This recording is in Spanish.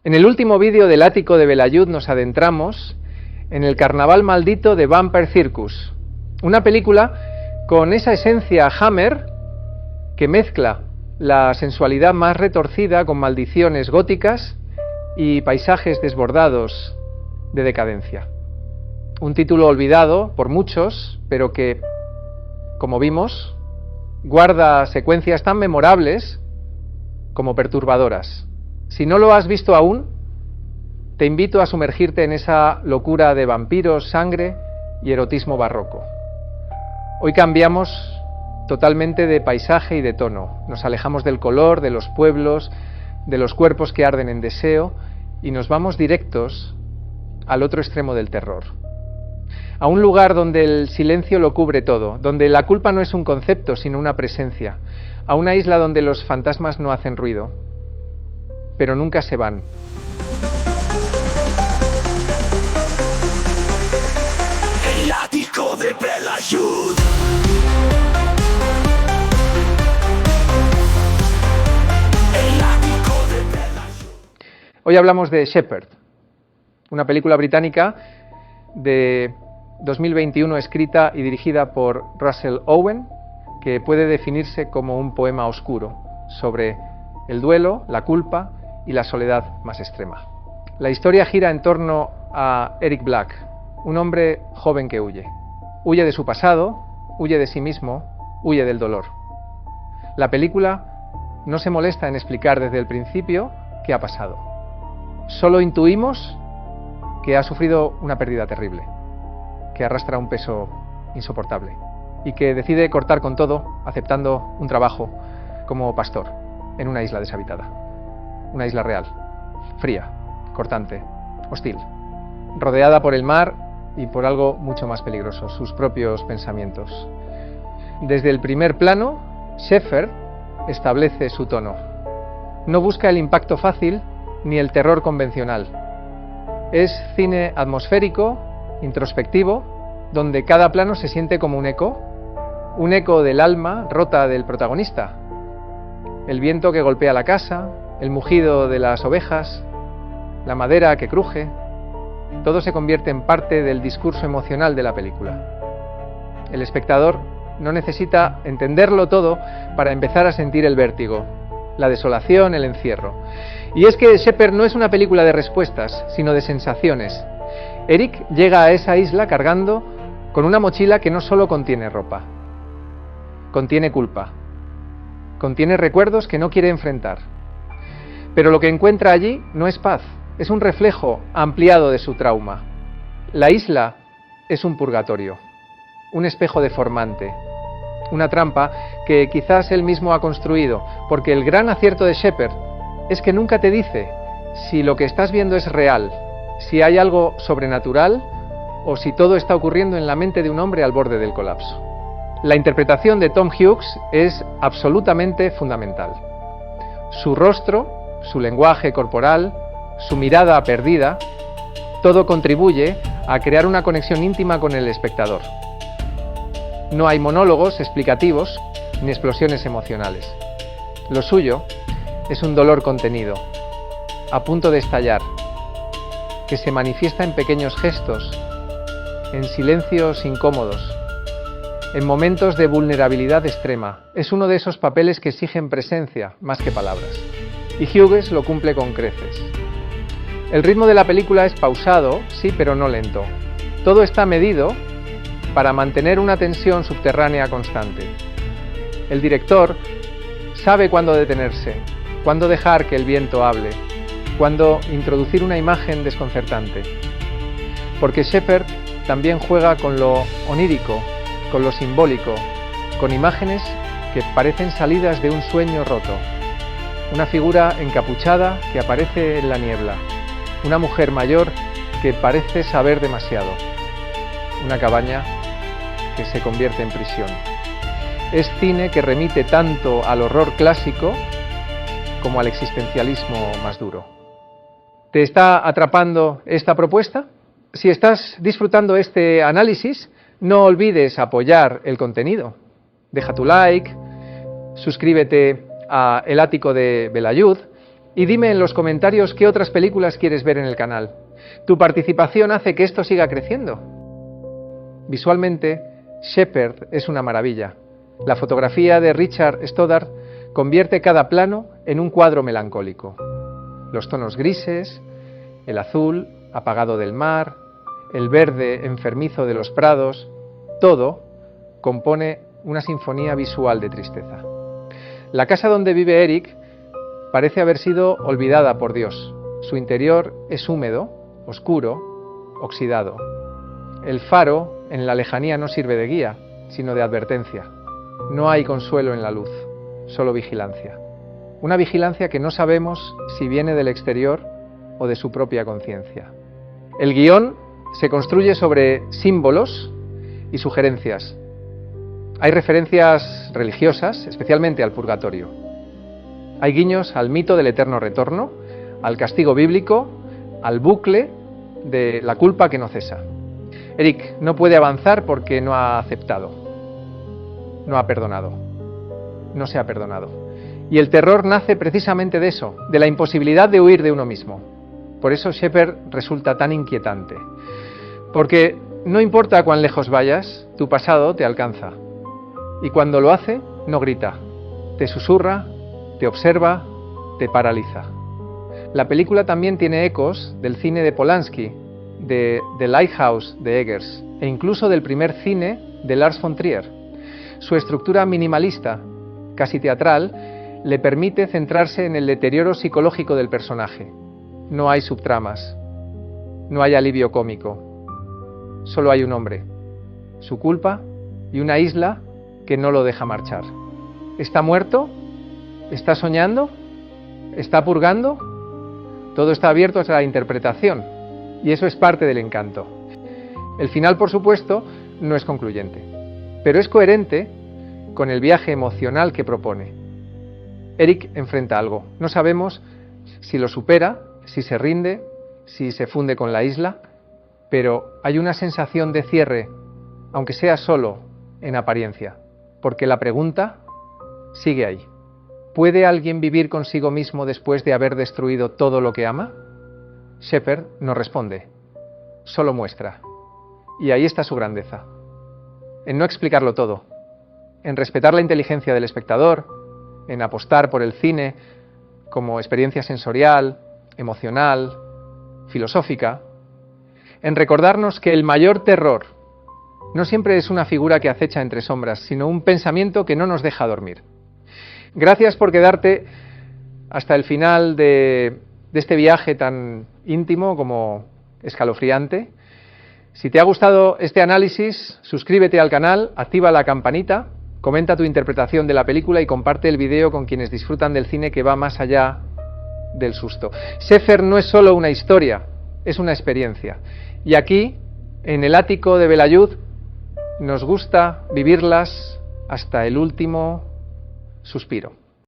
En el último vídeo del ático de Belayud nos adentramos en el carnaval maldito de Vampire Circus, una película con esa esencia Hammer que mezcla la sensualidad más retorcida con maldiciones góticas y paisajes desbordados de decadencia. Un título olvidado por muchos, pero que, como vimos, guarda secuencias tan memorables como perturbadoras. Si no lo has visto aún, te invito a sumergirte en esa locura de vampiros, sangre y erotismo barroco. Hoy cambiamos totalmente de paisaje y de tono. Nos alejamos del color, de los pueblos, de los cuerpos que arden en deseo y nos vamos directos al otro extremo del terror. A un lugar donde el silencio lo cubre todo, donde la culpa no es un concepto, sino una presencia. A una isla donde los fantasmas no hacen ruido, pero nunca se van. El ático de Belayud. El ático de Belayud. Hoy hablamos de Shepherd, una película británica de 2021 escrita y dirigida por Russell Owen, que puede definirse como un poema oscuro sobre el duelo, la culpa y la soledad más extrema. La historia gira en torno a Eric Black, un hombre joven que huye. Huye de su pasado, huye de sí mismo, huye del dolor. La película no se molesta en explicar desde el principio qué ha pasado. Solo intuimos que ha sufrido una pérdida terrible, que arrastra un peso insoportable y que decide cortar con todo, aceptando un trabajo como pastor en una isla deshabitada. Una isla real, fría, cortante, hostil, rodeada por el mar y por algo mucho más peligroso, sus propios pensamientos. Desde el primer plano, Shepherd establece su tono. No busca el impacto fácil ni el terror convencional. Es cine atmosférico, introspectivo, donde cada plano se siente como un eco del alma rota del protagonista. El viento que golpea la casa, el mugido de las ovejas, la madera que cruje, todo se convierte en parte del discurso emocional de la película. El espectador no necesita entenderlo todo para empezar a sentir el vértigo, la desolación, el encierro. Y es que Shepherd no es una película de respuestas, sino de sensaciones. Eric llega a esa isla cargando con una mochila que no solo contiene ropa, contiene culpa, contiene recuerdos que no quiere enfrentar. Pero lo que encuentra allí no es paz, es un reflejo ampliado de su trauma. La isla es un purgatorio, un espejo deformante, una trampa que quizás él mismo ha construido, porque el gran acierto de Shepherd es que nunca te dice si lo que estás viendo es real, si hay algo sobrenatural o si todo está ocurriendo en la mente de un hombre al borde del colapso. La interpretación de Tom Hughes es absolutamente fundamental. Su rostro, su lenguaje corporal, su mirada perdida, todo contribuye a crear una conexión íntima con el espectador. No hay monólogos explicativos ni explosiones emocionales. Lo suyo es un dolor contenido, a punto de estallar, que se manifiesta en pequeños gestos, en silencios incómodos, en momentos de vulnerabilidad extrema. Es uno de esos papeles que exigen presencia más que palabras. Y Hughes lo cumple con creces. El ritmo de la película es pausado, sí, pero no lento. Todo está medido para mantener una tensión subterránea constante. El director sabe cuándo detenerse, cuándo dejar que el viento hable, cuándo introducir una imagen desconcertante. Porque Shepherd también juega con lo onírico, con lo simbólico, con imágenes que parecen salidas de un sueño roto. Una figura encapuchada que aparece en la niebla, una mujer mayor que parece saber demasiado, una cabaña que se convierte en prisión. Es cine que remite tanto al horror clásico como al existencialismo más duro. ¿Te está atrapando esta propuesta? Si estás disfrutando este análisis, no olvides apoyar el contenido. Deja tu like, suscríbete a El Ático de Belayud Y dime en los comentarios qué otras películas quieres ver en el canal. Tu participación hace que esto siga creciendo. Visualmente, Shepherd es una maravilla. La fotografía de Richard Stoddard convierte cada plano en un cuadro melancólico. Los tonos grises, el azul apagado del mar, el verde enfermizo de los prados, todo compone una sinfonía visual de tristeza. La casa donde vive Eric parece haber sido olvidada por Dios. Su interior es húmedo, oscuro, oxidado. El faro en la lejanía no sirve de guía, sino de advertencia. No hay consuelo en la luz, solo vigilancia. Una vigilancia que no sabemos si viene del exterior o de su propia conciencia. El guión se construye sobre símbolos y sugerencias. Hay referencias religiosas, especialmente al purgatorio. Hay guiños al mito del eterno retorno, al castigo bíblico, al bucle de la culpa que no cesa. Eric no puede avanzar porque no ha aceptado, no ha perdonado, no se ha perdonado. Y el terror nace precisamente de eso, de la imposibilidad de huir de uno mismo. Por eso Shepherd resulta tan inquietante. Porque no importa cuán lejos vayas, tu pasado te alcanza. Y cuando lo hace, no grita, te susurra, te observa, te paraliza. La película también tiene ecos del cine de Polanski, de The Lighthouse de Eggers, e incluso del primer cine de Lars von Trier. Su estructura minimalista, casi teatral, le permite centrarse en el deterioro psicológico del personaje. No hay subtramas, no hay alivio cómico, solo hay un hombre, su culpa y una isla que no lo deja marchar. ¿Está muerto? ¿Está soñando? ¿Está purgando? Todo está abierto a la interpretación, y eso es parte del encanto. El final, por supuesto, no es concluyente, pero es coherente con el viaje emocional que propone. Eric enfrenta algo. No sabemos si lo supera, si se rinde, si se funde con la isla, pero hay una sensación de cierre, aunque sea solo en apariencia, porque la pregunta sigue ahí. ¿Puede alguien vivir consigo mismo después de haber destruido todo lo que ama? Shepherd no responde, solo muestra. Y ahí está su grandeza, en no explicarlo todo, en respetar la inteligencia del espectador, en apostar por el cine como experiencia sensorial, emocional, filosófica, en recordarnos que el mayor terror no siempre es una figura que acecha entre sombras, sino un pensamiento que no nos deja dormir. Gracias por quedarte hasta el final de este viaje tan íntimo como escalofriante. Si te ha gustado este análisis, suscríbete al canal, activa la campanita, comenta tu interpretación de la película y comparte el vídeo con quienes disfrutan del cine que va más allá del susto. Shepherd no es solo una historia, es una experiencia. Y aquí, en el ático de Belayud, nos gusta vivirlas hasta el último suspiro.